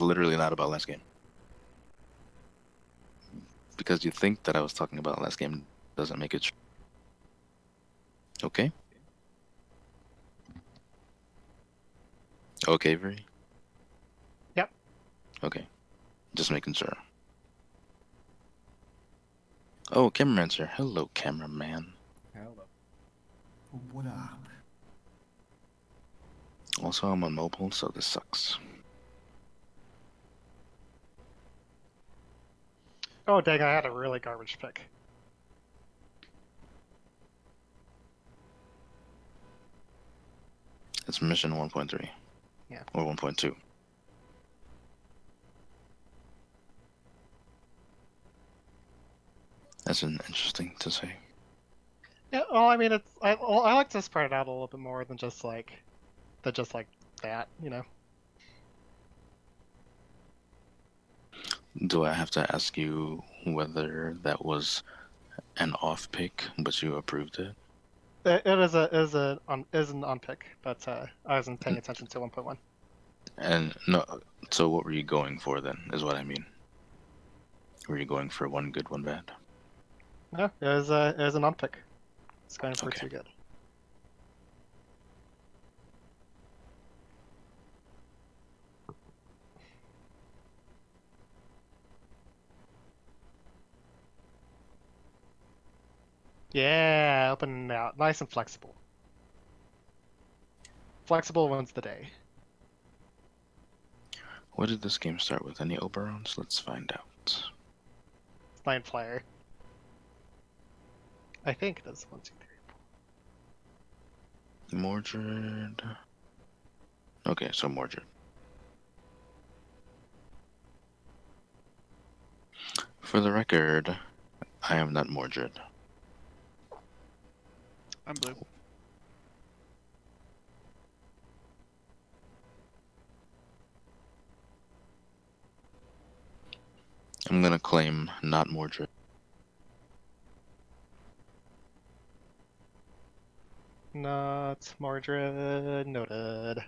literally not about last game. Because you think that I was talking about last game doesn't make it true. Okay? Okay, Veri? Yep. Okay. Just making sure. Oh, cameraman, sir. Hello, cameraman. Hello. What up? Also, I'm on mobile, so this sucks. Oh, dang, I had a really garbage pick. It's mission 1.3. Yeah. Or 1.2. That's interesting to say. Yeah, well, I mean, I like to spread it out a little bit more than just like that, you know. Do I have to ask you whether that was an off pick, but you approved it? It is an on pick, but I wasn't paying attention to 1.1. And no, so what were you going for then, is what I mean. Were you going for one good, one bad? No, it was an on pick. It's going for Okay. too good. Yeah, open and out, nice and flexible. Flexible wins the day. What did this game start with? Any Oberons? Let's find out. It's 9 flyer. I think it does 1, 2, 3. Mordred. Okay, so Mordred. For the record, I am not Mordred. I'm blue. I'm gonna claim not Mordred. Not Mordred, noted.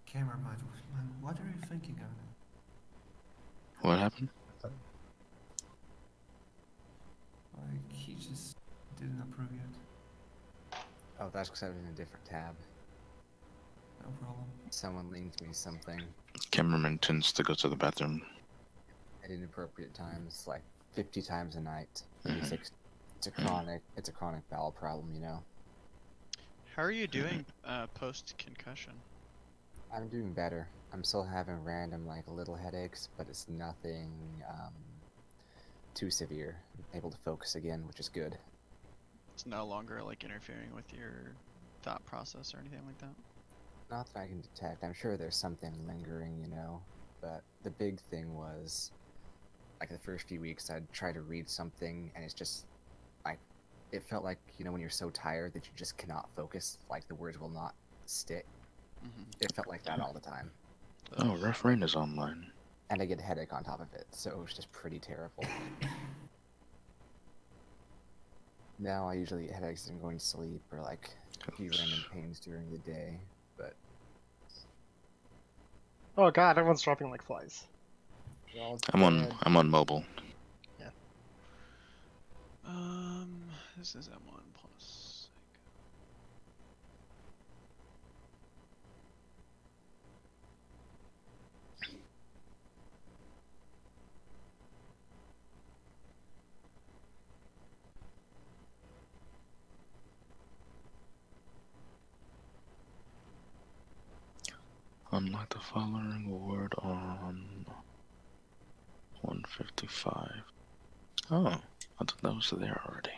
Camera man, what are you thinking of? What happened? Like, he just didn't approve yet. Oh, that's because I was in a different tab. No problem. Someone linked me something Cameraman tends to go to the bathroom. at inappropriate times, like 50 times a night, maybe 60. It's a chronic bowel problem, you know. How are you doing post concussion? I'm doing better. I'm still having random, like, little headaches, but it's nothing too severe. I'm able to focus again, which is good. It's no longer like interfering with your thought process or anything like that. Not that I can detect. I'm sure there's something lingering, you know. But the big thing was, like, the first few weeks, I'd try to read something, and it's just, like, it felt like, you know, when you're so tired that you just cannot focus, like, the words will not stick. It felt like that all the time. Oh, Ref Rain is online. And I get a headache on top of it, so it was just pretty terrible. Now I usually get headaches as I'm going to sleep, or like a few random pains during the day, but Oh god, everyone's dropping like flies. they're all I'm dead. on mobile. This is M1 plus. Unlock the following word on 155. Oh, I thought that was there already.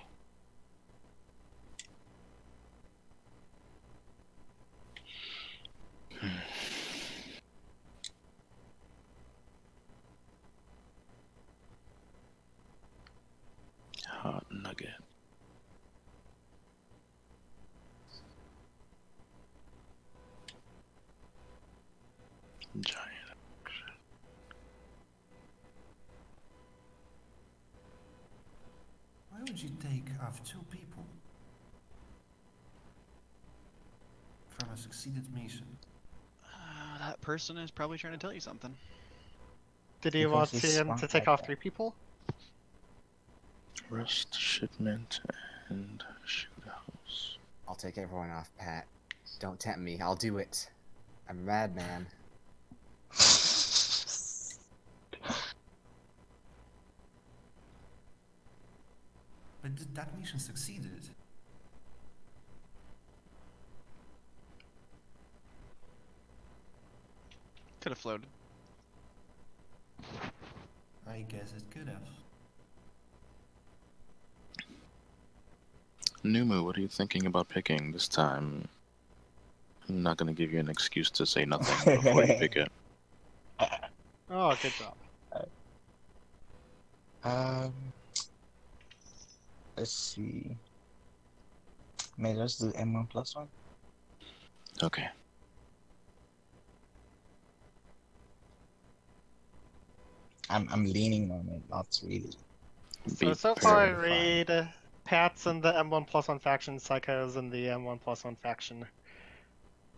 Hot nugget. Giant. Why would you take off 2 people? succeeded mission. That person is probably trying to tell you something. Did you want Because he's him smart to take like off that. 3 people? Rest shipment and shoot a house. I'll take everyone off, Pat. Don't tempt me. I'll do it. I'm a madman. But that mission succeeded. Could have floated. I guess it could have. Numu, what are you thinking about picking this time? I'm not gonna give you an excuse to say nothing before you pick it. Oh, good job. Let's see. May I just do M1+1? Okay. I'm leaning on it, not really. Be So far I prepared. read Pat's in the M1+1 faction, Psycho's in the M1+1 faction.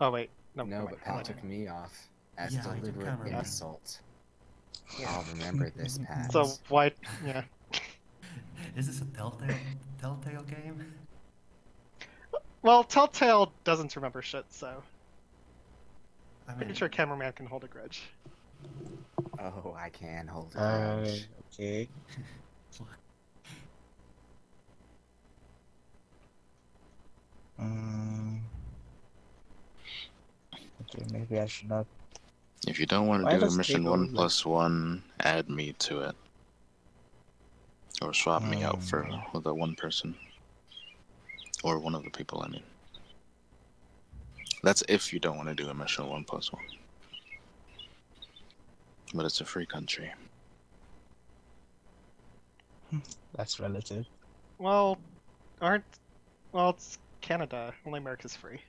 Oh wait, no, No, never but mind. Pat took me off as Yeah, I took deliberate cameraman. insult. I'll remember this, Pat. So why? Yeah. Is this a Telltale game? Well, Telltale doesn't remember shit, so I mean, pretty sure Cameraman can hold a grudge. Oh, I can hold a grudge. Okay. Um, okay, maybe I should not. If you don't want Why to do a does mission Kate always 1+1, add me to it. Or swap me out for with a one person. Or one of the people, I mean. That's if you don't want to do a mission 1+1. But it's a free country. That's relative. Well, it's Canada. Only America's free.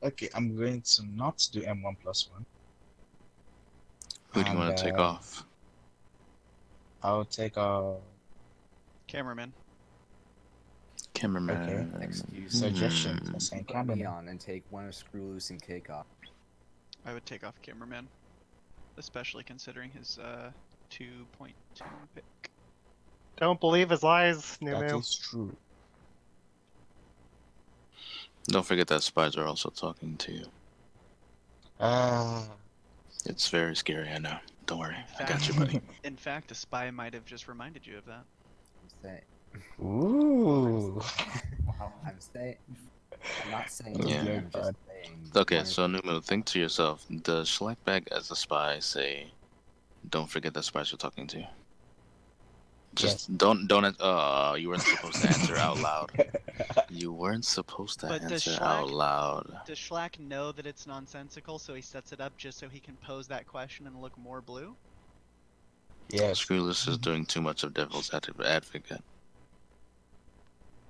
Okay, I'm going to not do M1+1. Who do you want to take off? I'll take a Cameraman. Cameraman. Excuse suggestion. Hmm. for saying Put me cameraman. on and take one of Screw Loose and Kick off. I would take off Cameraman. Especially considering his 2.2 pick. Don't believe his lies, That Numu. is true. Don't forget that spies are also talking to you. It's very scary, I know. Don't worry, I got you, buddy. In fact, a spy might have just reminded you of that. I'm saying. Ooh. wow. I'm not saying. Yeah. I'm just saying. Okay, one so of- Numu, think to yourself, does Schlackbag as a spy say, don't forget that spies are talking to you? Just don't, you weren't supposed to answer out loud. You weren't supposed to But does answer out Schlack- loud. Does Schlack know that it's nonsensical, so he sets it up just so he can pose that question and look more blue? Yes. Screwless is doing too much of devil's advocate.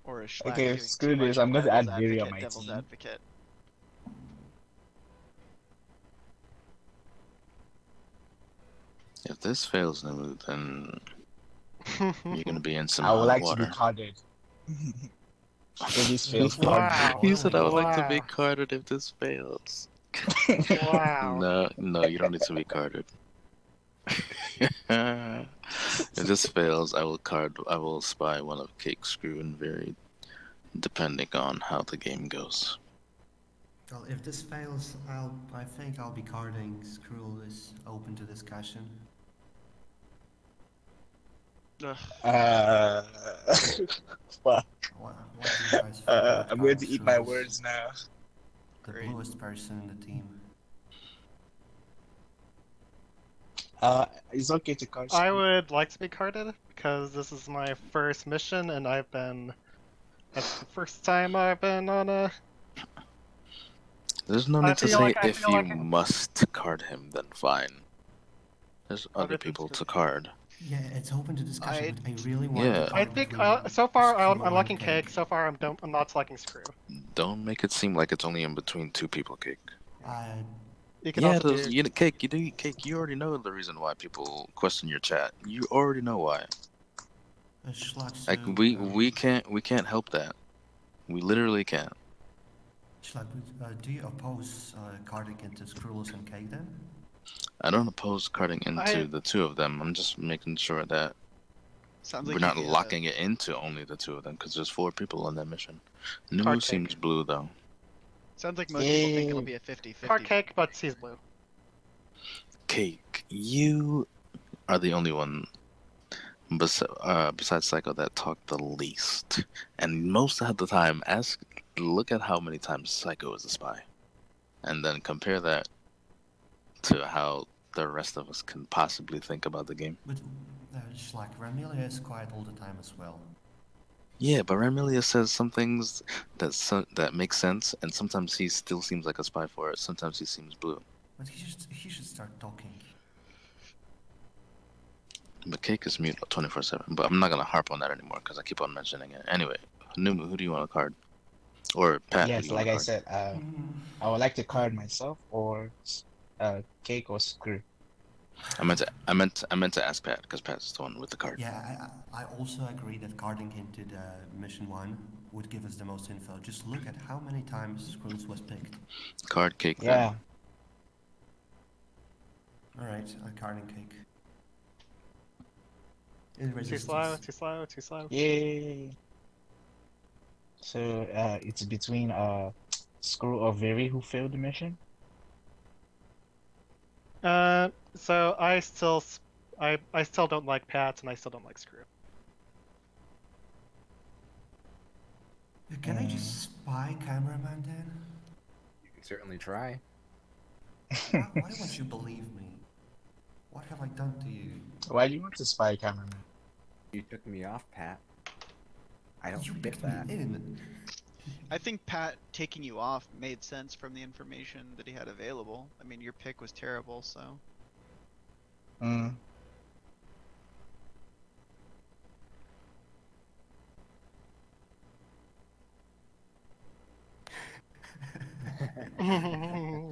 Or is Schlack Okay, doing screw too much this, of I'm going to devil's add Viri on advocate, my devil's team. advocate? If this fails, Numu, then you're gonna be in some I would hot like water. to be carded. If this fails, Wow. card You said I would like to Wow. be carded if this fails. Wow. No, you don't need to be carded. If this fails, I will spy one of Cake, Screw, and Very, depending on how the game goes. Well, if this fails, I think I'll be carding Skrull is open to discussion. Ugh. Fuck. What do you guys think about I'm going to carding eat my Skrull? words now. The Great. bluest person in the team. It's okay to card. I would like to be carded because this is my first mission, and that's the first time I've been on a. There's no I need to feel say like- I if feel you like it- must card him, then fine. There's other Other people things to to- card. Yeah, it's open to discussion, I- but I really want Yeah. to I card think between so far I'm Skrull liking and Cake. So far I'm not liking Screw. Don't make it seem like it's only in between two people, Cake. You can Yeah, also those, do. Cake, you already know the reason why people question your chat. You already know why. Schlack, Like we can't help that. We literally can't. Schlag, do you oppose carding into Skrulus and Cake then? I don't oppose carding into I- the two of them. I'm just making sure that Sounds we're like not you, locking it into only the two of them because there's 4 people on that mission. Numu Card seems cake. blue though. Sounds like most people think it'll Yay. be a 50-50. Card cake, but he's blue. Cake, you are the only one besides Psycho that talked the least. And most of the time, look at how many times Psycho is a spy. And then compare that to how the rest of us can possibly think about the game. But Schlag, Ramilia is quiet all the time as well. Yeah, but Ramilia says some things that make sense, and sometimes he still seems like a spy for it. Sometimes he seems blue. But he should start talking. But Cake is mute 24/7. But I'm not gonna harp on that anymore because I keep on mentioning it. Anyway, Numu, who do you want to card? Or Pat? who Yes, do you like wanna I card? said, I would like to card myself or Cake or Screw. I meant to ask Pat because Pat's the one with the card. Yeah, I also agree that carding into the mission 1 would give us the most info. Just look at how many times Skrulus was picked. Card Cake. Yeah. Alright, carding Cake. Too slow, too slow, too slow. Yay. So it's between Screw or Very who failed the mission. So I still don't like Pat, and I still don't like Screw. Can I just spy cameraman then? You can certainly try. Why won't you believe me? What have I done to you? Why do you want to spy cameraman? You took me off, Pat. I don't You get picked that. me in. I think Pat taking you off made sense from the information that he had available. I mean, your pick was terrible, so. Mm.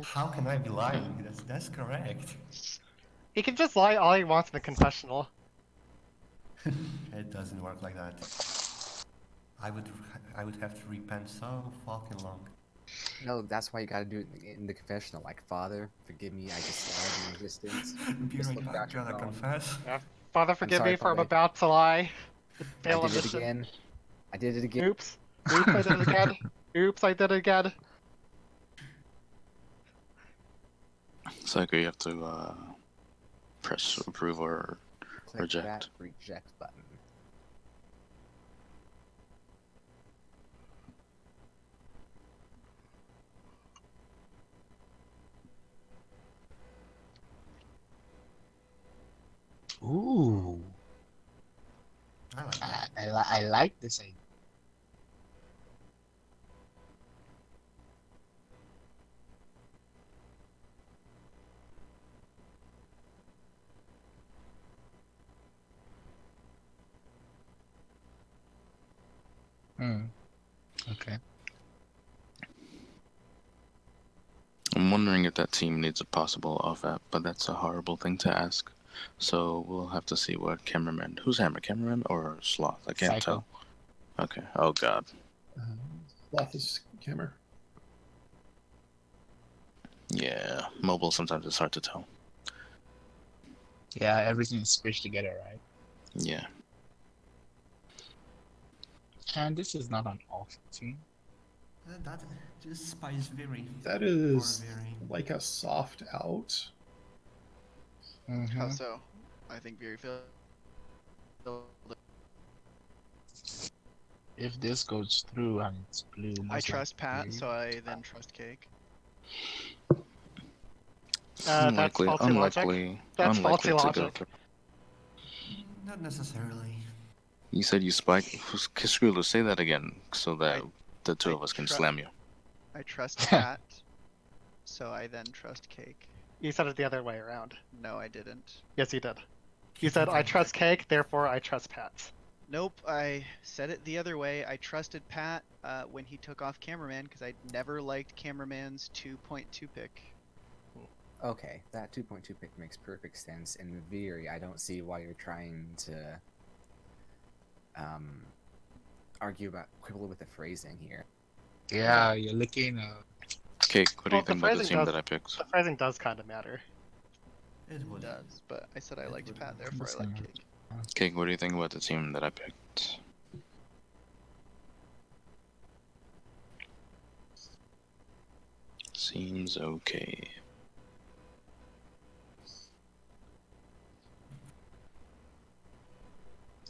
How can I be lying? That's correct. He can just lie all he wants in the confessional. It doesn't work like that. I would have to repent so fucking long. No, that's why you gotta do it in the confessional. Like, Father, forgive me, I just lied in existence. Be Just right look back, back and gotta go. confess. Father, forgive sorry, me for I'm Father. about to lie. I Fail a did it mission. again. I did it again. Oops. Oops, I did it again. Oops, I did it again. Psycho, you have to press approve or Click reject. that reject button. Ooh. I like that. I like this idea. Okay. I'm wondering if that team needs a possible off app, but that's a horrible thing to ask. So we'll have to see what cameraman. Who's hammer? Cameraman or sloth? I can't Psycho. tell. Okay. Oh god. Sloth is hammer. Yeah. Mobile sometimes it's hard to tell. Yeah, everything is squished together, right? Yeah. And this is not an off team. That just spies very. That is Or very. like a soft out. How so? I think very failed. If this goes through and it's blue, I most trust Pat, likely- so I then trust Cake. That's faulty logic. Unlikely. That's unlikely faulty to go logic. through. Not necessarily. You said you spike. Kiskrulu, say that again so that the two I of us can tru- slam you. I trust Pat, so I then trust Cake. You said it the other way around. No, I didn't. Yes, you did. You said, I trust Cake, therefore I trust Pat. Nope, I said it the other way. I trusted Pat when he took off Cameraman because I never liked Cameraman's 2.2 pick. Okay, that 2.2 pick makes perfect sense. And Veeri, I don't see why you're trying to quibble with the phrasing here. Yeah, you're looking. Cake, what do you Well, the think about the phrasing team does- that I picked? The phrasing does kind of matter. It It would. does, but I said I It liked would- Pat, therefore I like Listen. Cake. Cake, what do you think about the team that I picked? Seems okay.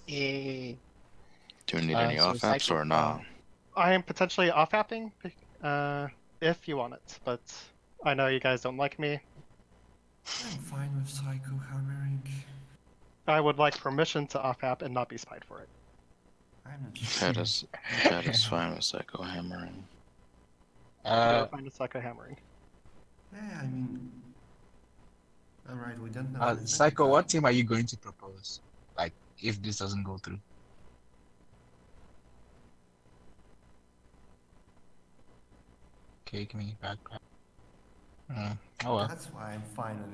Eh. Do you need Uh, any so off apps Psycho or not? I am potentially off-apping, if you want it, but I know you guys don't like me. I'm fine with Psycho hammering. I would like permission to off-app and not be spied for it. I'm not sure. That is fine with Psycho Hammering. Never find a psycho hammering. Yeah, I mean. Alright, we don't know. anything Psycho, about- what team are you going to propose? Like, if this doesn't go through? Cake me backpack. Oh well. That's why I'm fine with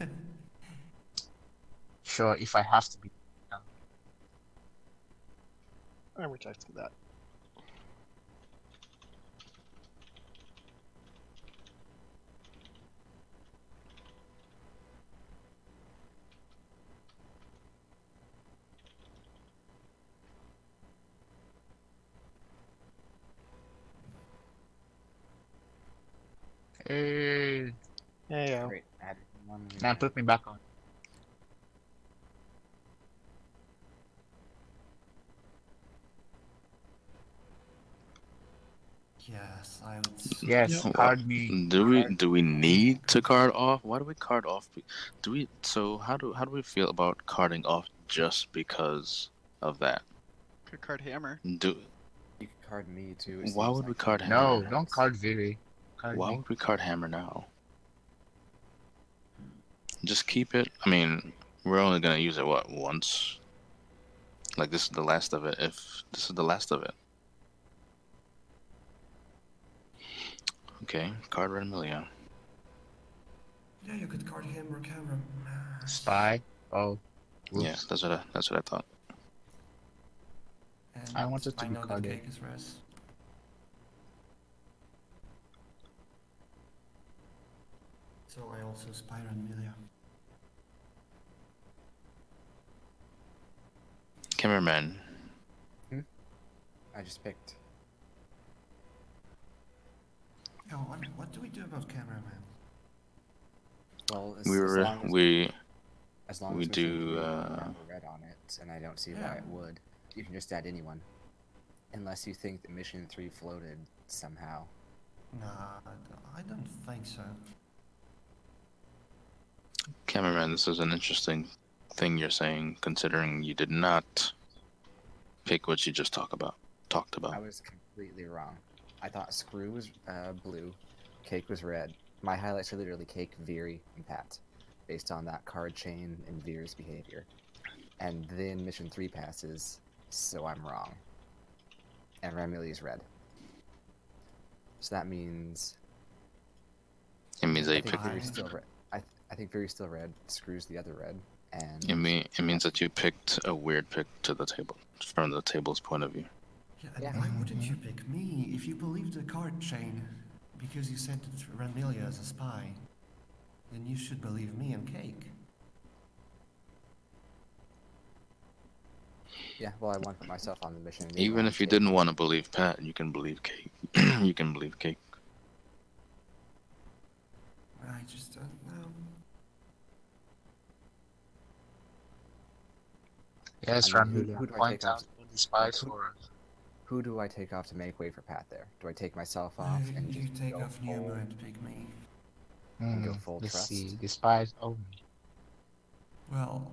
him. Sure, if I have to be. I'm rejecting that. Hey, Yeah. Great. Add one. now put me back on. Yes, I would. Yes, Yep. card me. Do we need to card off? Why do we card off? Do we? So how do we feel about carding off just because of that? Could card Hammer. Do You could card me too. Why would we card No, Hammer? don't card Vivi. Card Why me. would we card Hammer now? Just keep it. I mean, we're only gonna use it what, once? Like this is the last of it. If this is the last of it. Okay, card Red Amelia. Yeah, you could card him or Cameron. Spy. Oh. Yeah, Oops. that's what I thought. And I wanted to I be know that carded. Cake is res. So I also spy on Amelia. Cameraman. I just picked. Yo, what do we do about cameraman? Well, We as were long as, we as long we as do, Mission 3 doesn't have a red on it, and I don't see why Yeah. it would. You can just add anyone, unless you think that Mission 3 floated somehow. Nah, I don't think so. cameraman. This is an interesting thing you're saying, considering you did not pick what you just talked about. I was completely wrong. I thought Screw was blue, Cake was red. My highlights are literally Cake, Veery, and Pat, based on that card chain and Veer's behavior. And then Mission 3 passes, so I'm wrong. And Ramili's red. So that means It means that I you think picked. Veery's still red. I think Veery's still red. Screw's the other red, and It means that you picked a weird pick to the table from the table's point of view. Yeah, and Yeah. why wouldn't you pick me if you believe the card chain? Because you said that Ramilia is a spy. Then you should believe me and Cake. yeah. Well, I want to put myself on the mission. and the Even if you Cake. didn't want to believe Pat, you can believe Cake. You can believe Cake. I just don't know. Yes, I mean, Ramilia. who do I Point take off? out who the spies Who- for. Who do I take off to make way for Pat there? Do I take myself off and You just take go off full- Numa and pick me. and go full Let's trust? see. The spies. Oh. Well,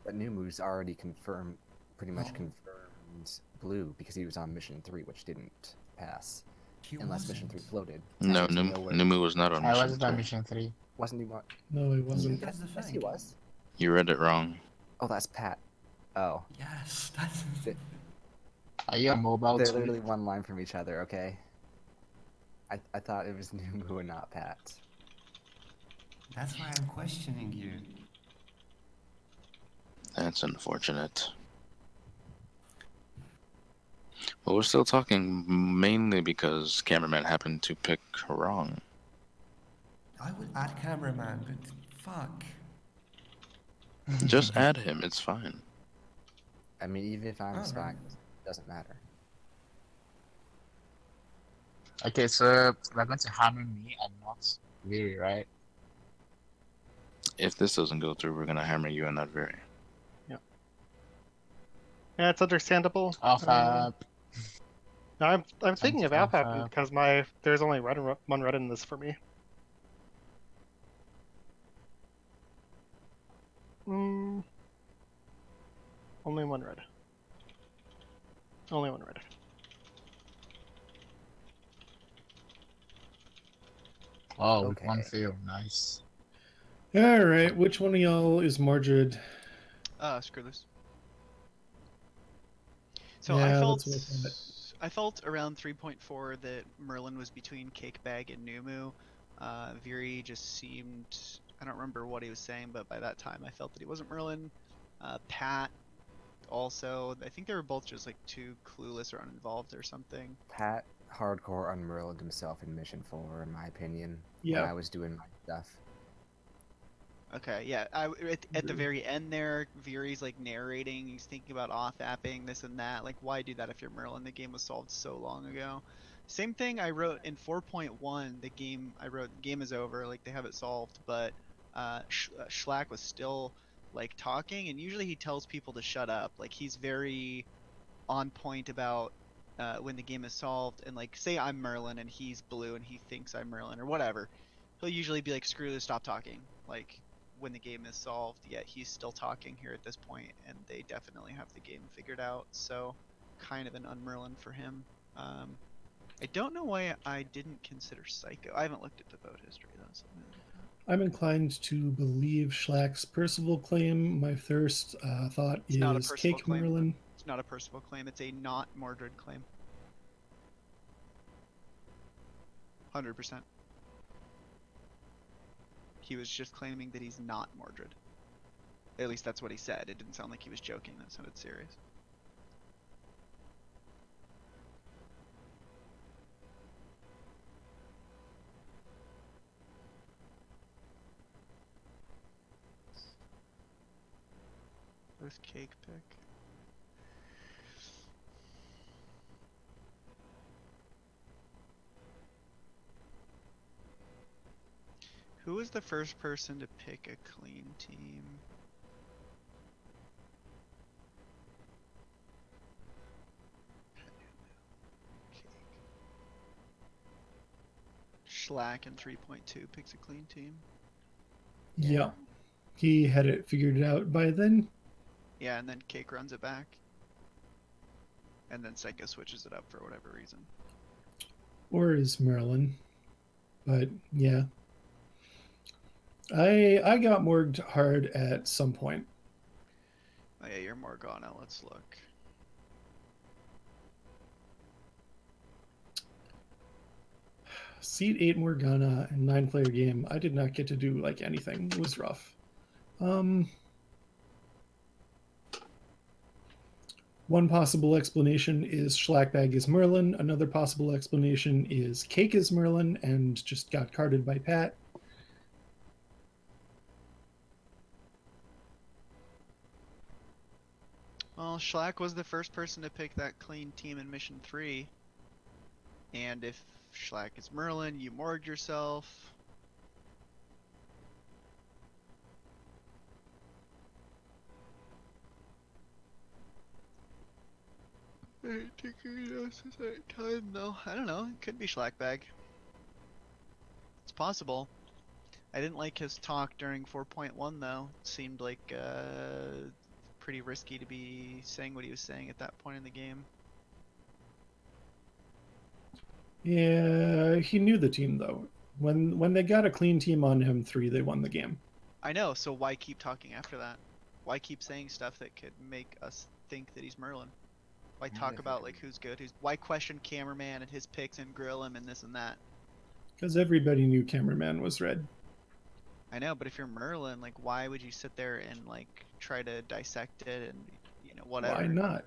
But Numu's already confirmed, pretty much Oh. confirmed blue because he was on mission 3, which didn't pass. he Unless wasn't. mission 3 floated. No, And there's nowhere- Numu was not on I mission wasn't on 3. mission 3. Wasn't he? What? No, he wasn't. That's the Yes, thing. he was. You read it wrong. Oh, that's Pat. Oh, Yes, that's. Are you a mobile they're too? literally one line from each other. Okay. I thought it was Numu and not Pat. That's why I'm questioning you. That's unfortunate. But we're still talking mainly because cameraman happened to pick wrong. I would add cameraman, but fuck. Just add him, it's fine. I mean, even if I'm Alright. spying, it doesn't matter. Okay, so we're going to hammer me and not Viri, right? If this doesn't go through, we're gonna hammer you and not very. Yeah, it's understandable. Alpha. I'm thinking of Alpha. Alpha because there's only one red in this for me. Only one red. Only one red. Oh, Okay. one fail. Nice. All right, which one of y'all is Mordred? Screw this. So Yeah, I felt that's what I thought. around 3.4 that Merlin was between Cakebag and Numu. Viri just seemed, I don't remember what he was saying, but by that time I felt that he wasn't Merlin. Pat also, I think they were both just like too clueless or uninvolved or something. Pat hardcore unmerled himself in Mission 4, in my opinion, Yeah. when I was doing my stuff. Okay, yeah. At the very end there, Viri's like narrating. He's thinking about off-apping this and that. Like, why do that if you're Merlin? The game was solved so long ago. Same thing I wrote in 4.1. The game I wrote, the game is over. Like they have it solved, but Schlack was still like talking, and usually he tells people to shut up. Like he's very on point about when the game is solved. And like, say I'm Merlin and he's blue and he thinks I'm Merlin or whatever. He'll usually be like, screw this, stop talking. Like when the game is solved, yet he's still talking here at this point, and they definitely have the game figured out. So, kind of an unmerlin for him. I don't know why I didn't consider Psycho. I haven't looked at the vote history though. So I'm inclined to believe Schlack's Percival claim. My first thought It's not a is Percival Cake claim. Merlin. it's not a Percival claim. It's a not Mordred claim. 100%. He was just claiming that he's not Mordred. At least that's what he said. It didn't sound like he was joking. That sounded serious. With Cake Pick. Who was the first person to pick a clean team? Schlack in 3.2 picks a clean team. Yeah. He had it figured out by then. Yeah, and then Cake runs it back. And then Psycho switches it up for whatever reason. Or is Merlin. But yeah. I got morged hard at some point. Oh yeah, you're Morgana. Let's look. Seat 8 Morgana and 9-player game. I did not get to do like anything. It was rough. One possible explanation is Schlackbag is Merlin. Another possible explanation is Cake is Merlin and just got carded by Pat. Well, Schlack was the first person to pick that clean team in Mission 3. And if Schlack is Merlin, you morged yourself. I think that time though. I don't know. It could be Schlackbag. It's possible. I didn't like his talk during 4.1 though. It seemed like pretty risky to be saying what he was saying at that point in the game. Yeah, he knew the team though. When they got a clean team on him 3, they won the game. I know, so why keep talking after that? Why keep saying stuff that could make us think that he's Merlin? Why talk about like who's good, why question Cameraman and his picks and grill him and this and that? Because everybody knew Cameraman was red. I know, but if you're Merlin, like why would you sit there and like try to dissect it and whatever? Why not?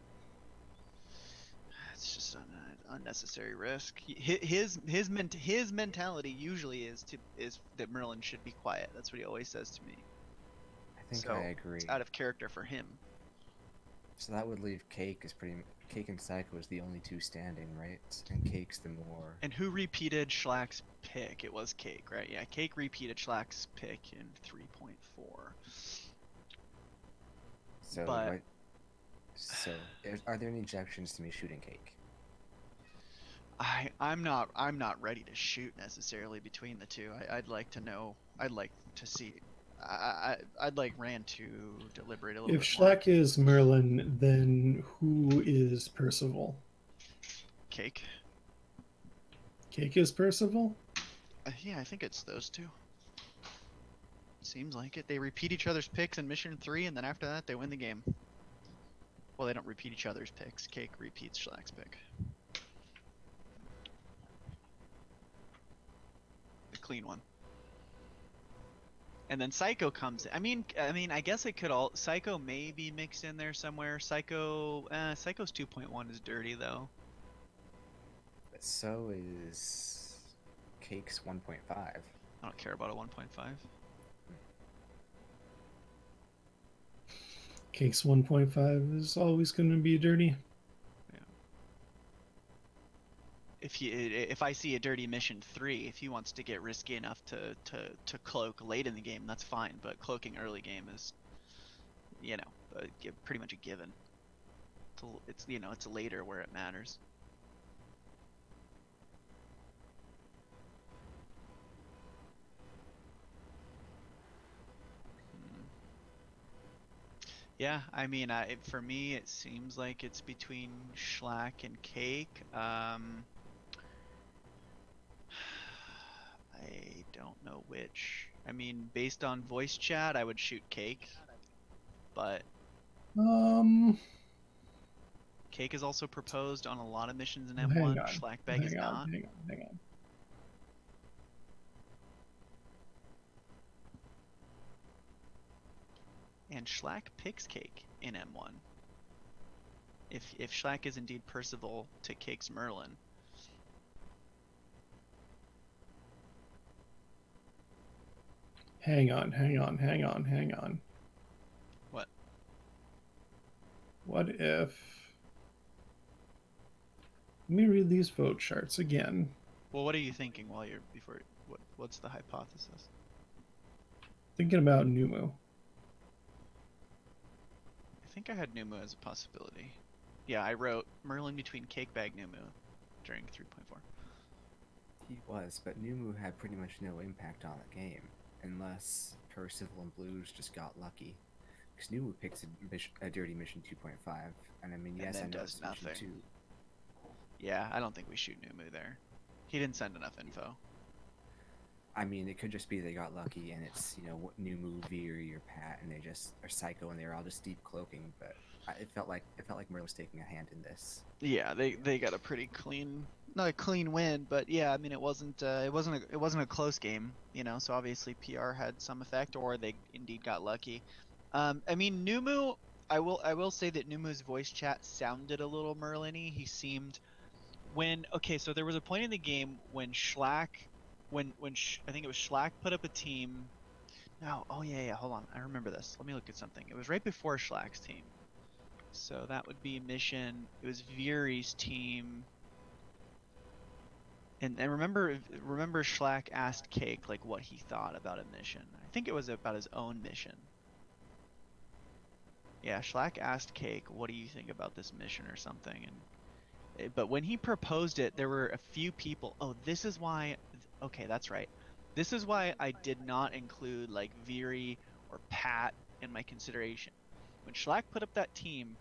It's just unnecessary risk. His mentality usually is that Merlin should be quiet. That's what he always says to me. I think So I agree. it's out of character for him. So that would leave Cake as Cake and Psycho as the only two standing, right? And Cake's the more. And who repeated Schlack's pick? It was Cake, right? Yeah, Cake repeated Schlack's pick in 3.4. So but- what? So are there any objections to me shooting Cake? I'm not ready to shoot necessarily between the two. I'd like to know. I'd like to see. I'd like Rand to deliberate a little If bit more. Schlack is Merlin, then who is Percival? Cake. Cake is Percival? Yeah, I think it's those two. Seems like it. They repeat each other's picks in mission 3, and then after that, they win the game. Well, they don't repeat each other's picks. Cake repeats Schlack's pick. The clean one. And then Psycho comes in. I mean, I guess it could all. Psycho may be mixed in there somewhere. Psycho's 2.1 is dirty though. But so is Cake's 1.5. I don't care about a 1.5. Cake's 1.5 is always going to be dirty. If I see a dirty mission 3, if he wants to get risky enough to cloak late in the game, that's fine. But cloaking early game is, pretty much a given. It's later where it matters. Yeah, I mean, for me, it seems like it's between Schlack and Cake. I don't know which. I mean, based on voice chat, I would shoot Cake, but Cake is also proposed on a lot of missions in M1. Schlackbag is not. Hang on. And Schlack picks Cake in M1. If Schlack is indeed Percival to Cake's Merlin. Hang on. What? What if... Let me read these vote charts again. Well, what are you thinking what's the hypothesis? Thinking about Numu. I think I had Numu as a possibility. Yeah, I wrote Merlin between Cakebag Numu during 3.4. He was, but Numu had pretty much no impact on the game, unless Percival and Blues just got lucky. Because Numu picks a dirty mission 2.5, and I mean, yes, I know does it's mission nothing. 2. Yeah, I don't think we shoot Numu there. He didn't send enough info. I mean, it could just be they got lucky, and it's Numu, Veery, or Pat, and they just are Psycho, and they're all just deep cloaking. But it felt like Merlin was taking a hand in this. Yeah, they got a pretty clean, not a clean win, but yeah, I mean it wasn't a close game, So obviously PR had some effect, or they indeed got lucky. I mean Numu, I will say that Numu's voice chat sounded a little Merlin-y. He seemed so there was a point in the game when Schlack. I think it was Schlack put up a team. No, oh yeah, hold on. I remember this. Let me look at something. It was right before Schlack's team. So that would be mission. It was Veery's team. And remember Schlack asked Cake like what he thought about a mission. I think it was about his own mission. Yeah, Schlack asked Cake, "What do you think about this mission?" or something. But when he proposed it, there were a few people. Oh, this is why. Okay, that's right. This is why I did not include like Veery or Pat in my consideration. When Schlack put up that team,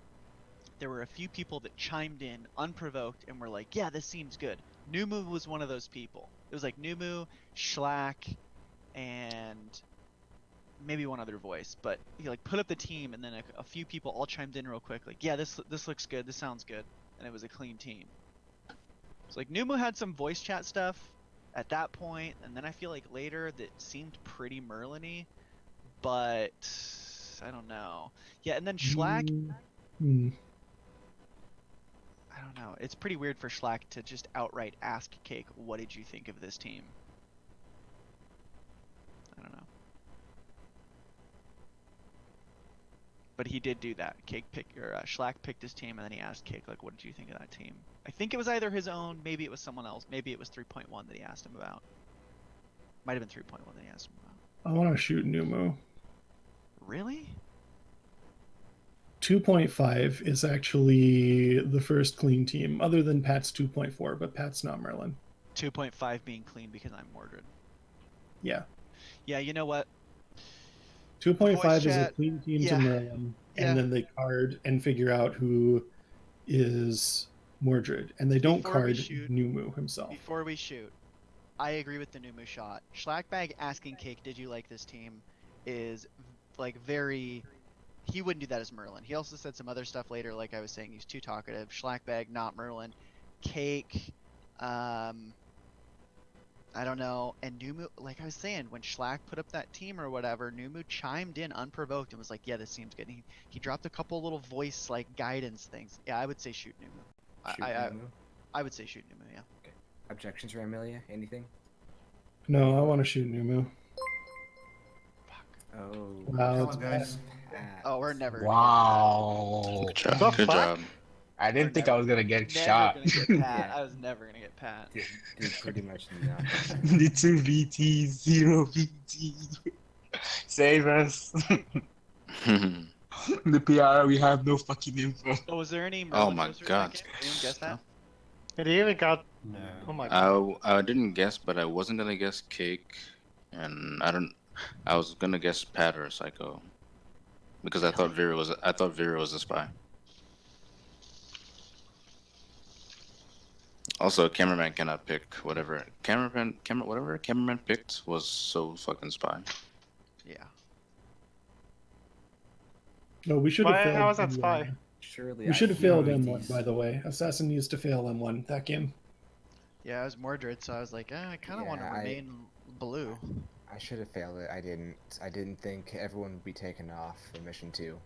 there were a few people that chimed in unprovoked and were like, "Yeah, this seems good." Numu was one of those people. It was like Numu, Schlack, and maybe one other voice. But he like put up the team, and then a few people all chimed in real quick, like, "Yeah, this looks good. This sounds good," and it was a clean team. So like Numu had some voice chat stuff at that point, and then I feel like later that seemed pretty Merlin-y, but I don't know. Yeah, and then Schlack, I don't know. It's pretty weird for Schlack to just outright ask Cake, "What did you think of this team?" I don't know. But he did do that. Schlack picked his team, and then he asked Cake, like, "What did you think of that team?" I think it was either his own, maybe it was someone else, maybe it was 3.1 that he asked him about. Might have been 3.1 that he asked him about. I want to shoot Numu. Really? 2.5 is actually the first clean team, other than Pat's 2.4, but Pat's not Merlin. 2.5 being clean because I'm Mordred. Yeah. Yeah, you know what? 2.5 is a chat, clean team yeah, to Merlin, yeah. and then they card and figure out who is Mordred, and they don't Before we card shoot- Numu himself. Before we shoot, I agree with the Numu shot. Schlackbag asking Cake, "Did you like this team?" is like very. He wouldn't do that as Merlin. He also said some other stuff later, like I was saying, he's too talkative. Schlackbag, not Merlin. Cake, I don't know. And Numu, like I was saying, when Schlack put up that team or whatever, Numu chimed in unprovoked and was like, "Yeah, this seems good." And he dropped a couple little voice like guidance things. Yeah, I would say shoot Numu. Shoot I Numu? I would say shoot Numu. Yeah. Objections, Ramilia? Anything? No, I want to shoot Numu. Oh. Wow, Come it's on, guys. Pat. Oh, we're never. Wow. Good job. The Good fuck? job. I didn't think I was gonna get Never shot. gonna get Pat. Yeah. I was never gonna get Pat. Did pretty much nothing. The 2 VT, 0 VT. Save us. The PR, we have no fucking info. Oh, was there any? Oh Merlin my posters in God. that game? Anyone guess that? And he even got. No. Oh my god. I didn't guess, but I wasn't gonna guess Cake, and I was gonna guess Pat or Psycho, because I thought Vera was a spy. Also, cameraman cannot pick whatever cameraman picked was so fucking spy. Yeah. No, we should have Why- failed. how is that M1. spy? Surely We I should have hear failed of M1, these. by the way. Assassin needs to fail M1 that game. Yeah, I was Mordred, so I was like, I kind of want to Yeah, I- remain blue. I should have failed it. I didn't. I didn't think everyone would be taken off for mission 2.